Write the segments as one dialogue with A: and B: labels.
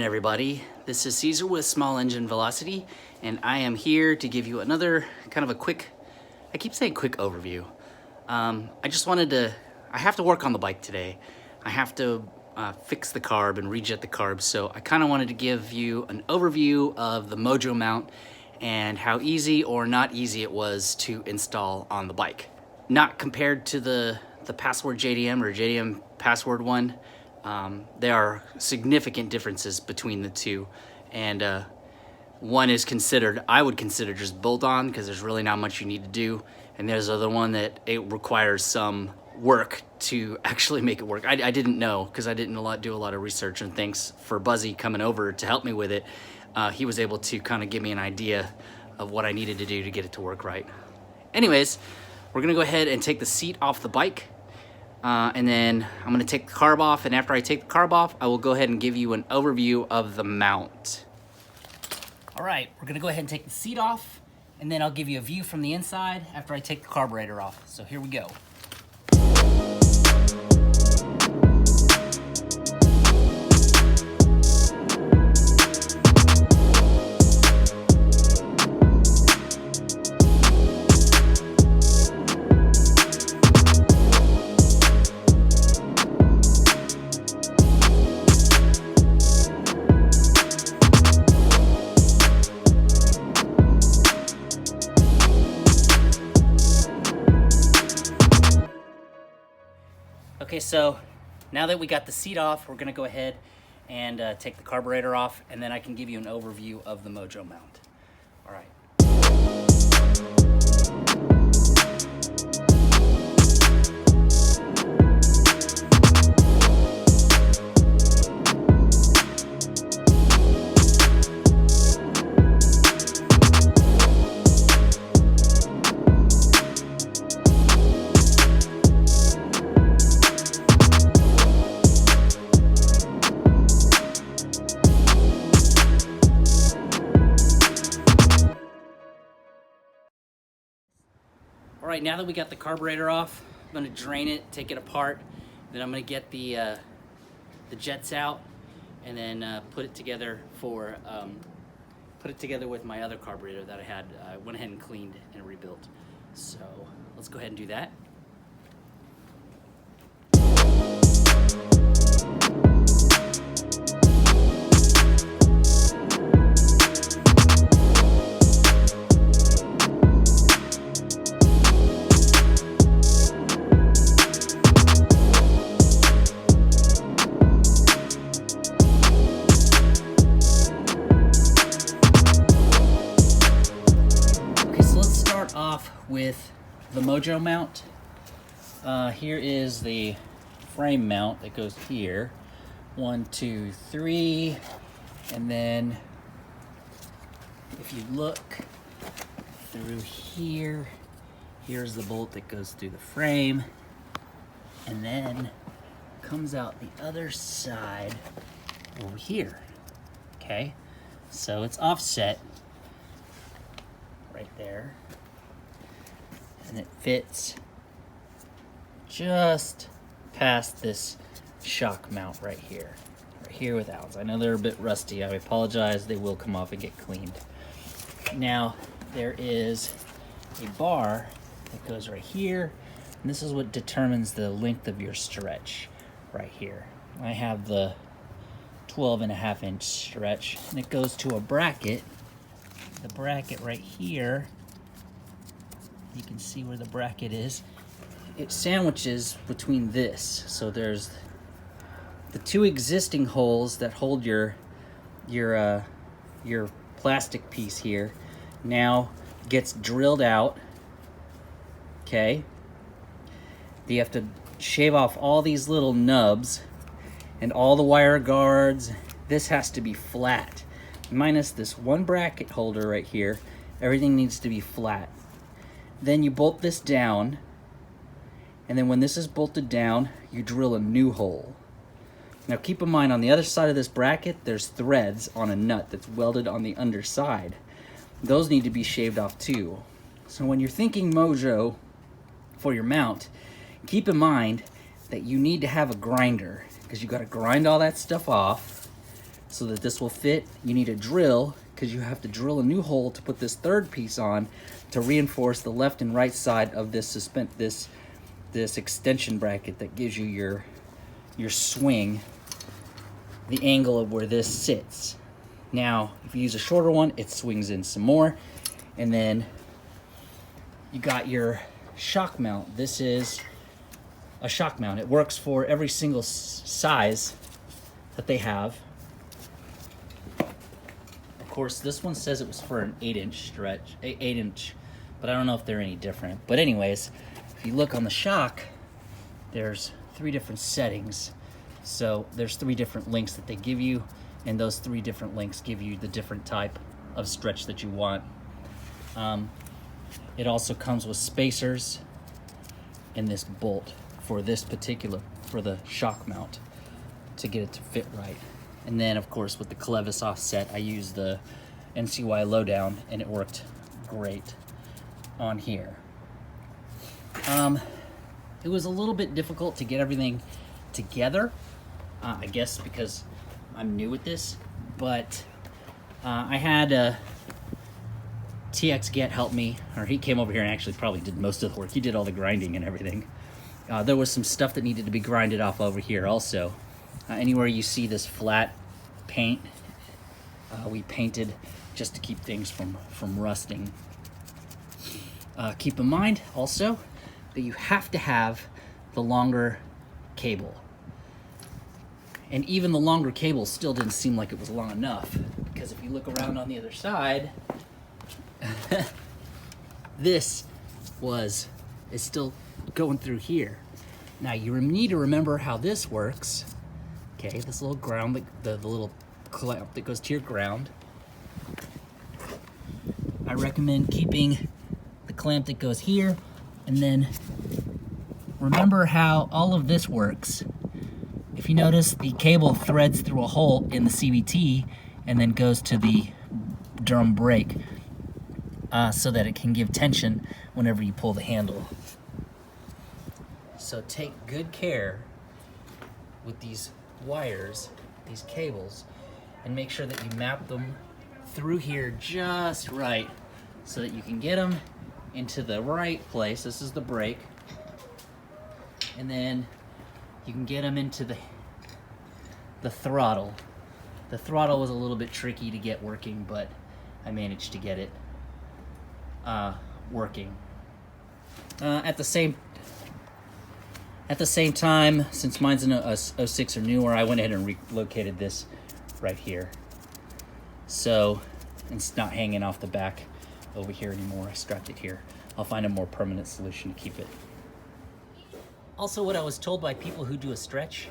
A: everybody. This is Caesar with Small Engine Velocity, and I am here to give you another kind of a quick, I keep saying quick overview. I have to work on the bike today. I have to fix the carb and rejet the carbs, so I kind of wanted to give you an overview of the Mojo mount and how easy or not easy it was to install on the bike. Not compared to the Password JDM or JDM Password one. There are significant differences between the two, and one is I would consider just bolt-on because there's really not much you need to do, and there's the other one that it requires some work to actually make it work. I didn't know because I didn't do a lot of research, and thanks for Buzzy coming over to help me with it. He was able to kind of give me an idea of what I needed to do to get it to work right. Anyways, we're gonna go ahead and take the seat off the bike. And then I'm going to take the carb off, and after I take the carb off, I will go ahead and give you an overview of the mount. All right, we're going to go ahead and take the seat off, and then I'll give you a view from the inside after I take the carburetor off. So here we go. Okay, so now that we got the seat off, we're gonna go ahead and take the carburetor off, and then I can give you an overview of the Mojo mount. All right. All right, now that we got the carburetor off, I'm gonna drain it, take it apart, then I'm gonna get the jets out, and then put it together with my other carburetor that I had. I went ahead and cleaned and rebuilt. So let's go ahead and do that. Off with the Mojo mount. Here is the frame mount that goes here. 1, 2, 3, and then if you look through here, here's the bolt that goes through the frame, and then comes out the other side over here. Okay, so it's offset right there. And it fits just past this shock mount right here with Al's. I know they're a bit rusty. I apologize. They will come off and get cleaned. Now, there is a bar that goes right here, and this is what determines the length of your stretch right here. I have the 12.5-inch stretch, and it goes to a bracket. The bracket right here, you can see where the bracket is. It sandwiches between this. So there's the two existing holes that hold your plastic piece here. Now gets drilled out. Okay. You have to shave off all these little nubs and all the wire guards. This has to be flat. Minus this one bracket holder right here. Everything needs to be flat. Then you bolt this down, and then when this is bolted down, you drill a new hole. Now keep in mind, on the other side of this bracket, there's threads on a nut that's welded on the underside. Those need to be shaved off too. So when you're thinking Mojo for your mount, keep in mind that you need to have a grinder, because you got to grind all that stuff off, so that this will fit, you need a drill, because you have to drill a new hole to put this third piece on to reinforce the left and right side of this this extension bracket that gives you your swing, the angle of where this sits. Now, if you use a shorter one, it swings in some more. And then you got your shock mount. This is a shock mount. It works for every single size that they have. Of course, this one says it was for an 8-inch stretch, 8-inch, but I don't know if they're any different. But anyways, if you look on the shock, there's 3 different settings. So there's 3 different links that they give you, and those 3 different links give you the different type of stretch that you want. It also comes with spacers and this bolt for this particular, for the shock mount, to get it to fit right. And then, of course, with the clevis offset, I used the NCY lowdown, and it worked great on here. It was a little bit difficult to get everything together, I guess because I'm new at this, but I had TX Get help me, or he came over here and actually probably did most of the work. He did all the grinding and everything. There was some stuff that needed to be grinded off over here also. Anywhere you see this flat paint, we painted just to keep things from rusting. Keep in mind also that you have to have the longer cable. And even the longer cable still didn't seem like it was long enough, because if you look around on the other side, this is still going through here. Now you need to remember how this works. Okay, this little ground, the little clamp that goes to your ground. I recommend keeping the clamp that goes here, and then remember how all of this works. If you notice, the cable threads through a hole in the CVT and then goes to the drum brake, so that it can give tension whenever you pull the handle. So take good care with these wires, these cables, and make sure that you map them through here just right so that you can get them into the right place. This is the brake. And then you can get them into the throttle. The throttle was a little bit tricky to get working, but I managed to get it working. At the same time, since mine's an 06 or newer, I went ahead and relocated this right here. So it's not hanging off the back over here anymore. I strapped it here. I'll find a more permanent solution to keep it. Also, what I was told by people who do a stretch,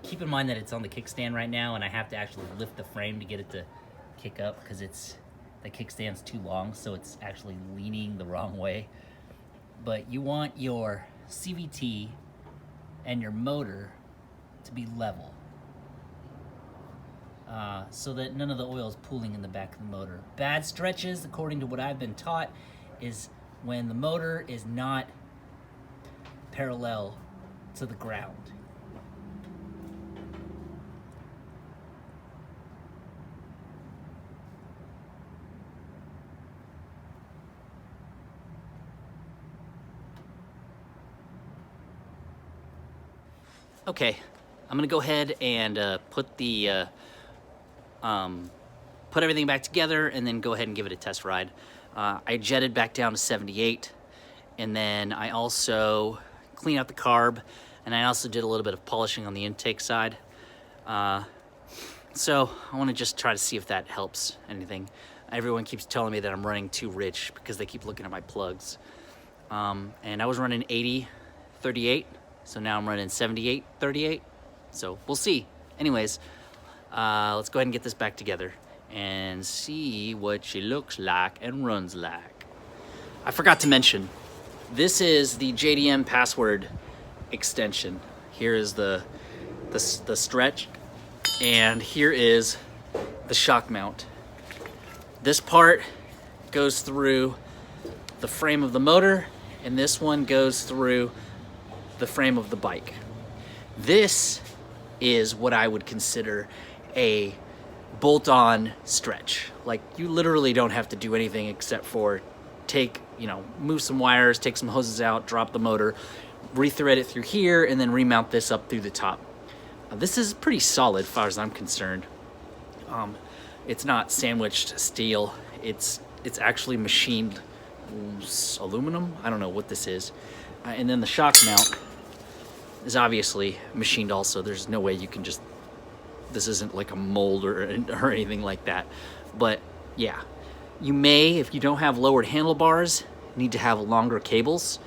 A: keep in mind that it's on the kickstand right now, and I have to actually lift the frame to get it to kick up, because the kickstand's too long, so it's actually leaning the wrong way. But you want your CVT and your motor to be level, so that none of the oil is pooling in the back of the motor. Bad stretches, according to what I've been taught, is when the motor is not parallel to the ground. Okay, I'm gonna go ahead and put everything back together, and then go ahead and give it a test ride. I jetted back down to 78, and then I also cleaned out the carb, and I also did a little bit of polishing on the intake side. So I want to just try to see if that helps anything. Everyone keeps telling me that I'm running too rich because they keep looking at my plugs. And I was running 80-38. So now I'm running 78-38. So we'll see. Anyways, let's go ahead and get this back together and see what she looks like and runs like. I forgot to mention, this is the JDM Password extension. Here is the stretch, and here is the shock mount. This part goes through the frame of the motor, and this one goes through the frame of the bike. This is what I would consider a bolt-on stretch. Like, you literally don't have to do anything except for move some wires, take some hoses out, drop the motor, rethread it through here, and then remount this up through the top. This is pretty solid as far as I'm concerned. It's not sandwiched steel. It's actually machined aluminum. I don't know what this is. And then the shock mount is obviously machined also. There's no way you can just, this isn't like a mold or anything like that. But yeah, you may, if you don't have lowered handlebars, need to have longer cables.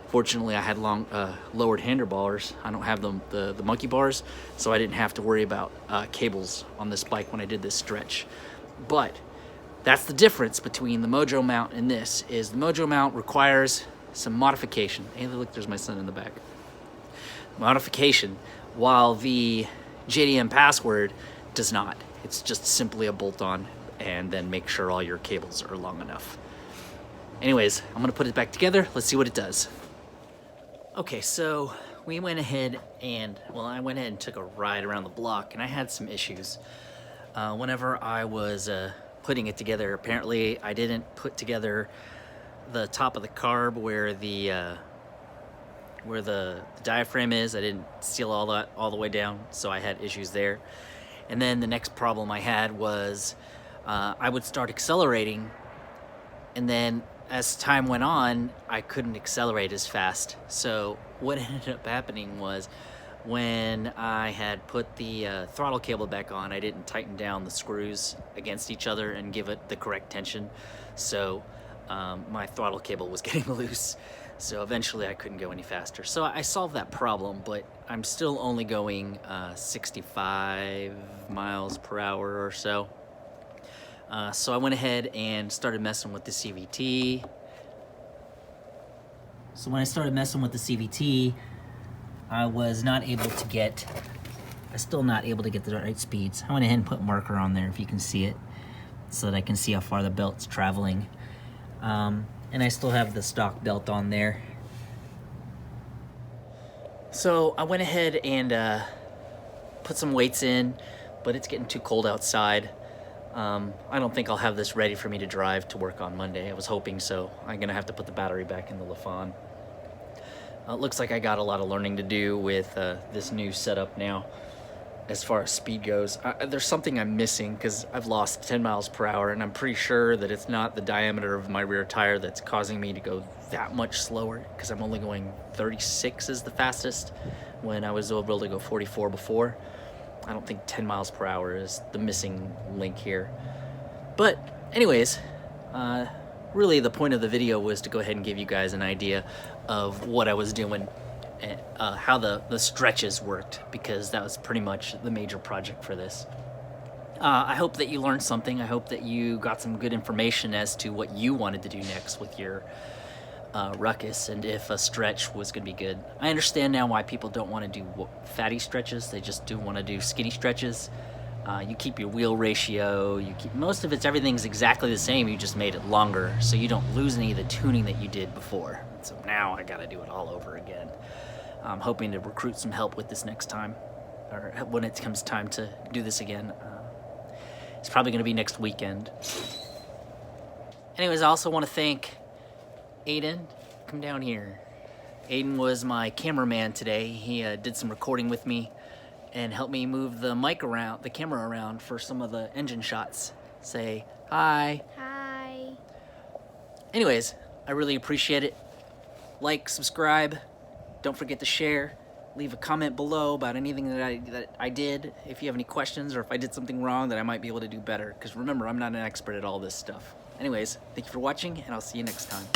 A: Fortunately, I had lowered handlebars. I don't have the monkey bars, so I didn't have to worry about cables on this bike when I did this stretch. But that's the difference between the Mojo mount and this, is the Mojo mount requires some modification. Hey, look, there's my son in the back. Modification, while the JDM Password does not. It's just simply a bolt-on, and then make sure all your cables are long enough. Anyways, I'm gonna put it back together. Let's see what it does. Okay, so we went ahead and, I went ahead and took a ride around the block, and I had some issues. Whenever I was putting it together, apparently I didn't put together the top of the carb where the diaphragm is. I didn't seal all that all the way down, so I had issues there. And then the next problem I had was I would start accelerating, and then as time went on, I couldn't accelerate as fast. So what ended up happening was, when I had put the throttle cable back on, I didn't tighten down the screws against each other and give it the correct tension. So my throttle cable was getting loose. So eventually I couldn't go any faster. So I solved that problem, but I'm still only going 65 miles per hour or so. So I went ahead and started messing with the CVT. So when I started messing with the CVT, I was not able to get, still not able to get the right speeds. I went ahead and put a marker on there if you can see it, so that I can see how far the belt's traveling. And I still have the stock belt on there. So I went ahead and put some weights in, but it's getting too cold outside. I don't think I'll have this ready for me to drive to work on Monday. I was hoping so. I'm gonna have to put the battery back in the LaFon. It looks like I got a lot of learning to do with this new setup now as far as speed goes. There's something I'm missing, because I've lost 10 miles per hour, and I'm pretty sure that it's not the diameter of my rear tire that's causing me to go that much slower, because I'm only going 36 is the fastest when I was able to go 44 before. I don't think 10 miles per hour is the missing link here. But anyways, really the point of the video was to go ahead and give you guys an idea of what I was doing, and how the stretches worked, because that was pretty much the major project for this. I hope that you learned something. I hope that you got some good information as to what you wanted to do next with your Ruckus, and if a stretch was going to be good. I understand now why people don't want to do fatty stretches. They just do want to do skinny stretches. You keep your wheel ratio, you keep most of everything's exactly the same, you just made it longer, so you don't lose any of the tuning that you did before. So now I gotta do it all over again. I'm hoping to recruit some help with this next time, or when it comes time to do this again. It's probably gonna be next weekend. Anyways, I also want to thank Aiden. Come down here. Aiden was my cameraman today. He did some recording with me and helped me move the mic around, the camera around for some of the engine shots. Say hi.
B: Hi.
A: Anyways, I really appreciate it. Like, subscribe, don't forget to share. Leave a comment below about anything that I did, if you have any questions, or if I did something wrong that I might be able to do better. Because remember, I'm not an expert at all this stuff. Anyways, thank you for watching, and I'll see you next time.